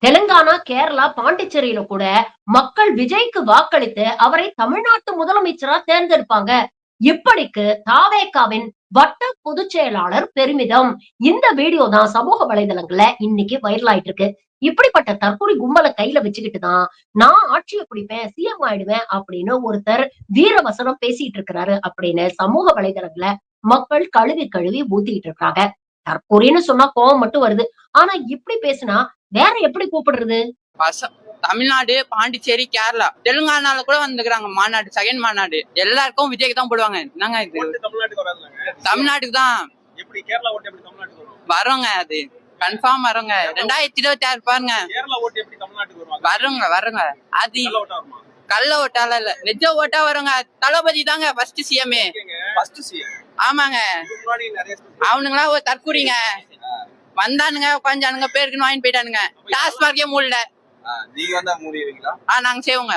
தெலுங்கானா, கேரளா, பாண்டிச்சேரியில கூட மக்கள் விஜய்க்கு வாக்களித்து அவரை தமிழ்நாட்டு முதலமைச்சரா தேர்ந்தெடுப்பாங்க. இப்படிக்கு தாவேகாவின் வட்ட பொதுச் செயலாளர் பெருமிதம். இந்த வீடியோ தான் சமூக வலைதளங்கள்ல இன்னைக்கு வைரல் ஆயிட்டு இருக்கு. இப்படிப்பட்ட தற்கொலை கும்பல கையில வச்சுக்கிட்டு தான் நான் ஆட்சியை பிடிப்பேன், சிஎம் ஆயிடுவேன் அப்படின்னு ஒருத்தர் வீரவசனம் பேசிட்டு இருக்கிறாரு அப்படின்னு சமூக வலைதளங்கள்ல மக்கள் கழுவி கழுவி ஊத்திட்டு இருக்காங்க. தற்கொலைன்னு சொன்னா கோவம் மட்டும் வருது. ஆனா இப்படி பேசினா வேற எப்படி கூப்பிடுறது? தமிழ்நாடு, பாண்டிச்சேரி, கேரளா, தெலுங்கானால கூட வந்துக்கிறாங்க மாநாடு, செகண்ட் மாநாடு. எல்லாருக்கும் விஜய்க்கு தான் போடுவாங்க. என்னங்க இது? தமிழ்நாட்டுக்கு தான். எப்படி கேரளா ஓட்டு எப்படி தமிழ்நாட்டுக்கு வரும்? வரோங்க, அது கன்ஃபார்ம் வரோங்க. 2026 பாருங்க. கேரளா ஓட்டு எப்படி தமிழ்நாட்டுக்கு வருவாங்க? வரோங்க. அது கள்ள ஓட்டால இல்ல, நிஜ ஓட்டா வருங்க. தளபதி தாங்க ஃபர்ஸ்ட் சிஎம். First CM. ஆமாங்க. அவனுங்களா ஒரு தற்கூரிங்க. வந்தானுங்க, உட்காந்தானுங்க, பேருக்குன்னு வாங்கி போயிட்டானுங்க. டாஸ்மார்க்கே மூடல. நீங்க வந்தா மூடிடுவீங்களா? நாங்க செய்வோங்க.